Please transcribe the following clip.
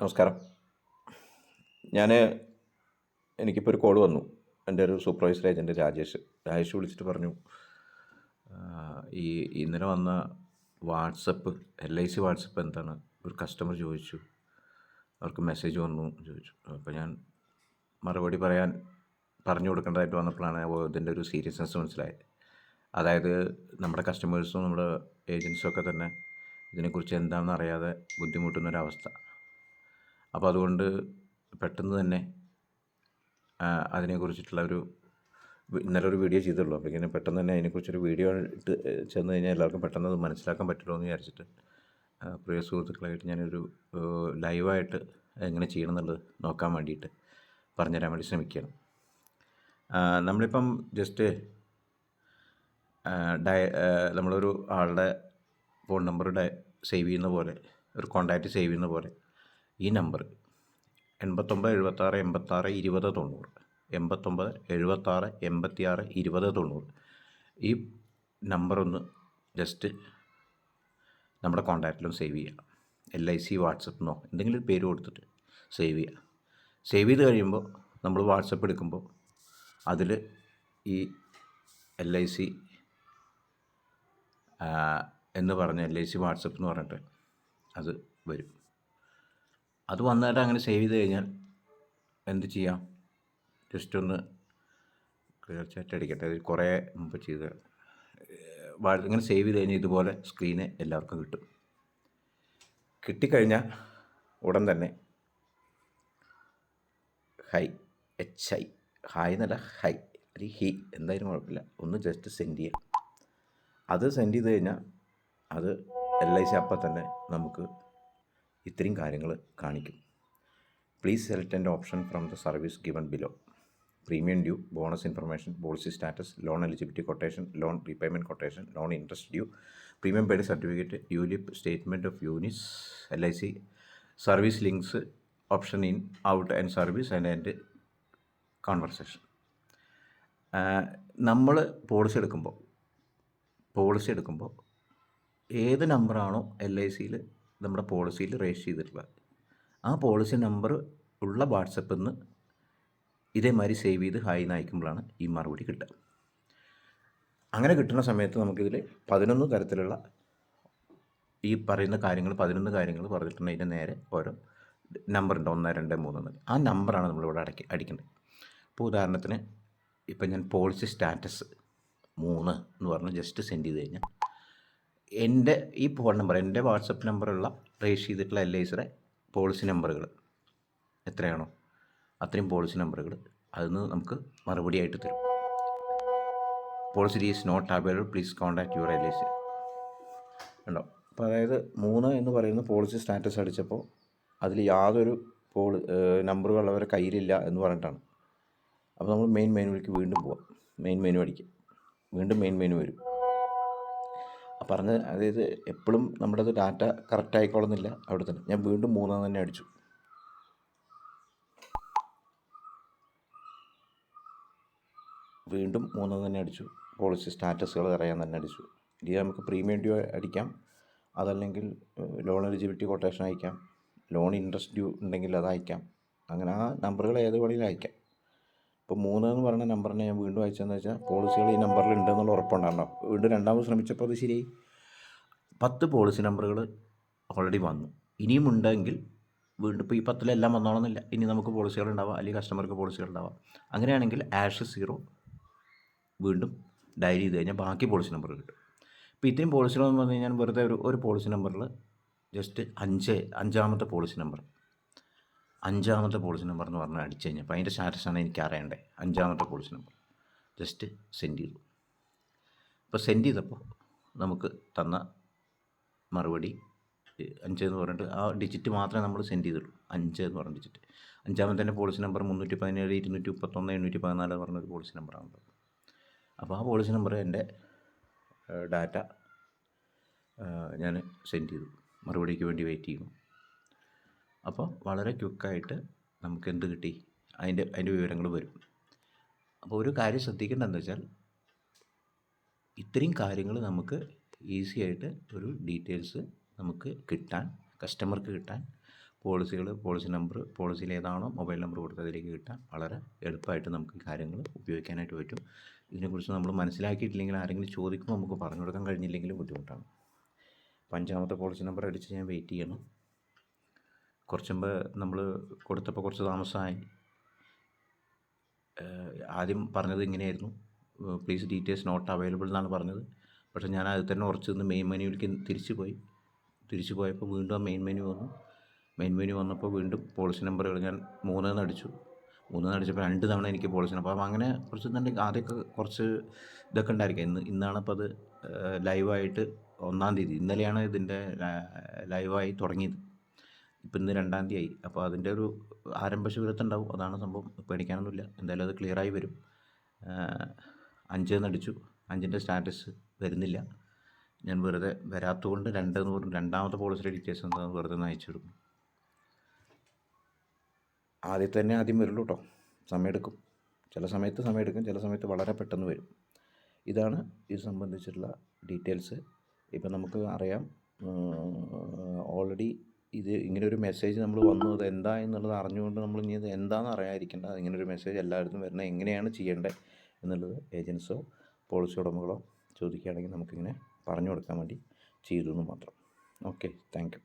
നമസ്കാരം. എനിക്കിപ്പോൾ ഒരു കോൾ വന്നു. എൻ്റെ ഒരു സൂപ്പർവൈസർ ഏജൻറ്റ് രാജേഷ് വിളിച്ചിട്ട് പറഞ്ഞു, ഈ ഇന്നലെ വന്ന വാട്സപ്പ് LIC വാട്സപ്പ് എന്താണ്, ഒരു കസ്റ്റമർ ചോദിച്ചു, അവർക്ക് മെസ്സേജ് വന്നു ചോദിച്ചു. അപ്പോൾ ഞാൻ മറുപടി പറഞ്ഞു കൊടുക്കേണ്ടതായിട്ട് വന്നപ്പോഴാണ് ഇതിൻ്റെ ഒരു സീരിയസ്നെസ് മനസ്സിലായത്. അതായത് നമ്മുടെ കസ്റ്റമേഴ്സും നമ്മുടെ ഏജൻസും ഒക്കെ തന്നെ ഇതിനെക്കുറിച്ച് എന്താണെന്ന് അറിയാതെ ബുദ്ധിമുട്ടുന്നൊരവസ്ഥ. അപ്പോൾ അതുകൊണ്ട് പെട്ടെന്ന് തന്നെ അതിനെക്കുറിച്ചിട്ടുള്ള ഇന്നലെ ഒരു വീഡിയോ ചെയ്തുള്ളൂ. അപ്പോൾ ഇങ്ങനെ പെട്ടെന്ന് തന്നെ അതിനെക്കുറിച്ചൊരു വീഡിയോ ഇട്ട് ചെന്ന് കഴിഞ്ഞാൽ എല്ലാവർക്കും പെട്ടെന്ന് അത് മനസ്സിലാക്കാൻ പറ്റുമല്ലോ എന്ന് വിചാരിച്ചിട്ട് പ്രിയ സുഹൃത്തുക്കളായിട്ട് ഞാനൊരു ലൈവായിട്ട് എങ്ങനെ ചെയ്യണം എന്നുള്ളത് നോക്കാൻ വേണ്ടിയിട്ട് പറഞ്ഞുതരാൻ വേണ്ടി ശ്രമിക്കുകയാണ്. നമ്മളിപ്പം ജസ്റ്റ് നമ്മളൊരു ആളുടെ ഫോൺ നമ്പർ സേവ് ചെയ്യുന്ന പോലെ, ഒരു കോൺടാക്റ്റ് സേവ് ചെയ്യുന്ന പോലെ ഈ നമ്പർ 89 76 86 20 90 89 76 86 20 90 ഈ നമ്പറൊന്ന് ജസ്റ്റ് നമ്മുടെ കോൺടാക്റ്റിലും സേവ് ചെയ്യുക. LIC വാട്സപ്പ് എന്നോ എന്തെങ്കിലും ഒരു പേര് കൊടുത്തിട്ട് സേവ് ചെയ്യുക. സേവ് ചെയ്ത് കഴിയുമ്പോൾ നമ്മൾ വാട്സപ്പ് എടുക്കുമ്പോൾ അതിൽ ഈ LIC എന്ന് പറഞ്ഞ LIC വാട്സപ്പ് എന്ന് പറഞ്ഞിട്ട് അത് വരും. അത് വന്നിട്ട് അങ്ങനെ സേവ് ചെയ്ത് കഴിഞ്ഞാൽ എന്ത് ചെയ്യാം, ജസ്റ്റ് ഒന്ന് ക്ലിയർ ചാറ്റ് അടിക്കട്ടെ. അത് കുറേ മുമ്പ് ചെയ്ത് ഇങ്ങനെ സേവ് ചെയ്ത് കഴിഞ്ഞാൽ ഇതുപോലെ സ്ക്രീന് എല്ലാവർക്കും കിട്ടും. കിട്ടിക്കഴിഞ്ഞാൽ ഉടൻ തന്നെ HI ഹായ് എന്നല്ല, ഹൈ അല്ലെങ്കിൽ ഹി എന്തായാലും കുഴപ്പമില്ല, ഒന്ന് ജസ്റ്റ് സെൻഡ് ചെയ്യാം. അത് സെൻഡ് ചെയ്ത് കഴിഞ്ഞാൽ അത് LIC അപ്പം തന്നെ നമുക്ക് ഇത്രയും കാര്യങ്ങൾ കാണിക്കും. Please select and option from the service given below. Premium due, bonus information, policy status, loan eligibility quotation, loan repayment quotation, loan interest due, premium paid certificate, ULIP, statement of units, LIC service links, option in, out and service and conversation. നമ്മൾ policy എടുക്കുമ്പോൾ ഏത് നമ്പറാണോ LICയിൽ നമ്മുടെ പോളിസിയിൽ register ചെയ്തിട്ടുള്ളത് ആ policy number ഉള്ള വാട്സപ്പിൽ നിന്ന് ഇതേമാതിരി സേവ് ചെയ്ത് ഹായ് എന്ന് അയക്കുമ്പോഴാണ് ഈ മറുപടി കിട്ടുക. അങ്ങനെ കിട്ടുന്ന സമയത്ത് നമുക്കിതിൽ 11 തരത്തിലുള്ള ഈ പറയുന്ന കാര്യങ്ങൾ 11 കാര്യങ്ങൾ പറഞ്ഞിട്ടുണ്ടെങ്കിൽ അതിൻ്റെ നേരെ ഓരോ നമ്പറുണ്ട്, 1 2 3 ആ നമ്പറാണ് നമ്മളിവിടെ അടിക്കേണ്ടത്. ഇപ്പോൾ ഉദാഹരണത്തിന് ഇപ്പം ഞാൻ പോളിസി സ്റ്റാറ്റസ് 3 എന്ന് പറഞ്ഞ് ജസ്റ്റ് സെൻഡ് ചെയ്ത് കഴിഞ്ഞാൽ എൻ്റെ ഈ ഫോൺ നമ്പർ, എൻ്റെ വാട്സപ്പ് നമ്പറുള്ള രജിസ്റ്റർ ചെയ്തിട്ടുള്ള LICയുടെ പോളിസി നമ്പറുകൾ എത്രയാണോ അത്രയും പോളിസി നമ്പറുകൾ അതിന് നമുക്ക് മറുപടിയായിട്ട് തരും. Policy is not available, please contact your LIC ഉണ്ടോ. അപ്പോൾ അതായത് 3 എന്ന് പറയുന്ന പോളിസി സ്റ്റാറ്റസ് അടിച്ചപ്പോൾ അതിൽ യാതൊരു നമ്പറുകൾ കയ്യിലില്ല എന്ന് പറഞ്ഞിട്ടാണ്. അപ്പോൾ നമ്മൾ മെയിൻ മെനുവിലേക്ക് വീണ്ടും പോവാം. മെയിൻ മെനു അടിക്കും, വീണ്ടും മെയിൻ മെനു വരും. അതായത് എപ്പോഴും നമ്മുടെ അത് ഡാറ്റ കറക്റ്റ് ആയിക്കോളുന്നില്ല. അവിടെ തന്നെ ഞാൻ വീണ്ടും 3 തന്നെ അടിച്ചു. പോളിസി സ്റ്റാറ്റസുകൾ അറിയാൻ തന്നെ അടിച്ചു. ഇനി നമുക്ക് പ്രീമിയം ഡ്യൂ അടിക്കാം, അതല്ലെങ്കിൽ ലോൺ എലിജിബിലിറ്റി കൊട്ടേഷൻ അയക്കാം, ലോൺ ഇൻട്രസ്റ്റ് ഡ്യൂ ഉണ്ടെങ്കിൽ അത് അയക്കാം. അങ്ങനെ ആ നമ്പറുകൾ ഏത് വേണമെങ്കിലും അയക്കാം. ഇപ്പോൾ 3 എന്ന് പറയുന്ന നമ്പറിനെ ഞാൻ വീണ്ടും അയച്ചതെന്ന് വെച്ചാൽ പോളിസികൾ ഈ നമ്പറിൽ ഉണ്ടെന്നുള്ള ഉറപ്പുണ്ടാകണം. വീണ്ടും രണ്ടാമത് ശ്രമിച്ചപ്പോൾ അത് ശരിയായി. 10 പോളിസി നമ്പറുകൾ ഓൾറെഡി വന്നു. ഇനിയും ഉണ്ടെങ്കിൽ വീണ്ടും ഇപ്പോൾ ഈ 10-എല്ലാം വന്നോണമെന്നില്ല. ഇനി നമുക്ക് പോളിസികൾ ഉണ്ടാവാം, അല്ലെങ്കിൽ കസ്റ്റമർക്ക് പോളിസികൾ ഉണ്ടാവാം. അങ്ങനെയാണെങ്കിൽ #0 വീണ്ടും ഡയൽ ചെയ്ത് കഴിഞ്ഞാൽ ബാക്കി പോളിസി നമ്പർ കിട്ടും. ഇപ്പോൾ ഇത്രയും പോളിസികളെന്ന് പറഞ്ഞു കഴിഞ്ഞാൽ വെറുതെ ഒരു പോളിസി നമ്പറിൽ ജസ്റ്റ് അഞ്ചാമത്തെ പോളിസി നമ്പർ എന്ന് പറഞ്ഞാൽ അടിച്ചു കഴിഞ്ഞാൽ അപ്പോൾ അതിൻ്റെ സ്റ്റാറ്റസാണ് എനിക്ക് അറിയേണ്ടത്. 5ാമത്തെ പോളിസി നമ്പർ ജസ്റ്റ് സെൻഡ് ചെയ്തു. അപ്പോൾ സെൻഡ് ചെയ്തപ്പോൾ നമുക്ക് തന്ന മറുപടി 5 എന്ന് പറഞ്ഞിട്ട് ആ ഡിജിറ്റ് മാത്രമേ നമ്മൾ സെൻഡ് ചെയ്തുള്ളൂ. 5 എന്ന് പറഞ്ഞ ഡിജിറ്റ്. 5ാമത്തെ പോളിസി നമ്പർ 317 231 814 പറഞ്ഞൊരു പോളിസി നമ്പറാണുള്ളത്. അപ്പോൾ ആ പോളിസി നമ്പർ എൻ്റെ ഡാറ്റ ഞാൻ സെൻഡ് ചെയ്തു, മറുപടിക്ക് വേണ്ടി വെയിറ്റ് ചെയ്യുന്നു. അപ്പോൾ വളരെ ക്വിക്കായിട്ട് നമുക്ക് എന്ത് കിട്ടി, അതിൻ്റെ വിവരങ്ങൾ വരും. അപ്പോൾ ഒരു കാര്യം ശ്രദ്ധിക്കേണ്ടതെന്ന് വെച്ചാൽ ഇത്രയും കാര്യങ്ങൾ നമുക്ക് ഈസി ആയിട്ട് ഒരു ഡീറ്റെയിൽസ് നമുക്ക് കസ്റ്റമർക്ക് കിട്ടാൻ പോളിസി നമ്പർ, പോളിസിയിൽ ഏതാണോ മൊബൈൽ നമ്പർ കൊടുത്ത് അതിലേക്ക് കിട്ടാൻ വളരെ എളുപ്പമായിട്ട് നമുക്ക് ഈ കാര്യങ്ങൾ ഉപയോഗിക്കാനായിട്ട് പറ്റും. ഇതിനെക്കുറിച്ച് നമ്മൾ മനസ്സിലാക്കിയിട്ടില്ലെങ്കിൽ ആരെങ്കിലും ചോദിക്കുമ്പോൾ നമുക്ക് പറഞ്ഞു കൊടുക്കാൻ കഴിഞ്ഞില്ലെങ്കിലും ബുദ്ധിമുട്ടാണ്. അപ്പോൾ 5ാമത്തെ പോളിസി നമ്പർ അടിച്ച് ഞാൻ വെയിറ്റ് ചെയ്യണം. കുറച്ച് മുമ്പ് നമ്മൾ കൊടുത്തപ്പോൾ കുറച്ച് താമസമായി. ആദ്യം പറഞ്ഞത് ഇങ്ങനെയായിരുന്നു, പ്ലീസ് ഡീറ്റെയിൽസ് നോട്ട് അവൈലബിൾ എന്നാണ് പറഞ്ഞത്. പക്ഷേ ഞാൻ അതിൽ തന്നെ ഉറച്ച് നിന്ന് മെയിൻ മെനുവിലേക്ക് തിരിച്ചു പോയപ്പോൾ വീണ്ടും ആ മെയിൻ മെനു വന്നപ്പോൾ വീണ്ടും പോളിസി നമ്പറുകൾ ഞാൻ 3 അടിച്ചപ്പോൾ 2 തവണ എനിക്ക് പോളിസി നമ്പർ. അപ്പോൾ അങ്ങനെ കുറച്ച് ആദ്യമൊക്കെ കുറച്ച് ഇതൊക്കെ ഉണ്ടായിരിക്കും. ഇന്നാണ് അപ്പോൾ അത് ലൈവായിട്ട് 1-ാം തീയതി, ഇന്നലെയാണ് ഇതിൻ്റെ ലൈവായി തുടങ്ങിയത്. ഇപ്പം ഇന്ന് 2-ാം തീയതി ആയി. അപ്പോൾ അതിൻ്റെ ഒരു ആരംഭശൂരത്തുണ്ടാവും, അതാണ് സംഭവം. പേടിക്കാനൊന്നുമില്ല, എന്തായാലും അത് ക്ലിയറായി വരും. 5 അടിച്ചു, 5ൻ്റെ സ്റ്റാറ്റസ് വരുന്നില്ല. ഞാൻ വെറുതെ വരാത്തതുകൊണ്ട് 2 എന്ന് പറഞ്ഞു 2ാമത്തെ പോളിസിയുടെ ഡീറ്റെയിൽസ് എന്താണെന്ന് വെറുതെ ഒന്ന് അയച്ചിടുന്നു. ആദ്യം വരുള്ളൂ കേട്ടോ, സമയമെടുക്കും. ചില സമയത്ത് വളരെ പെട്ടെന്ന് വരും. ഇതാണ് ഇത് സംബന്ധിച്ചിട്ടുള്ള ഡീറ്റെയിൽസ്. ഇപ്പം നമുക്ക് അറിയാം, ഓൾറെഡി ഇത് ഇങ്ങനൊരു മെസ്സേജ് നമ്മൾ വന്നു, അത് എന്താ എന്നുള്ളത് അറിഞ്ഞുകൊണ്ട് നമ്മൾ ഇനി ഇത് എന്താണെന്ന് അറിയാതിരിക്കേണ്ട. ഇങ്ങനൊരു മെസ്സേജ് എല്ലായിടത്തും വരുന്നത് എങ്ങനെയാണ് ചെയ്യേണ്ടത് എന്നുള്ളത് ഏജൻസോ പോളിസി ഉടമകളോ ചോദിക്കുകയാണെങ്കിൽ നമുക്കിങ്ങനെ പറഞ്ഞു കൊടുക്കാൻ വേണ്ടി ചെയ്തു എന്ന് മാത്രം. Okay, thank you.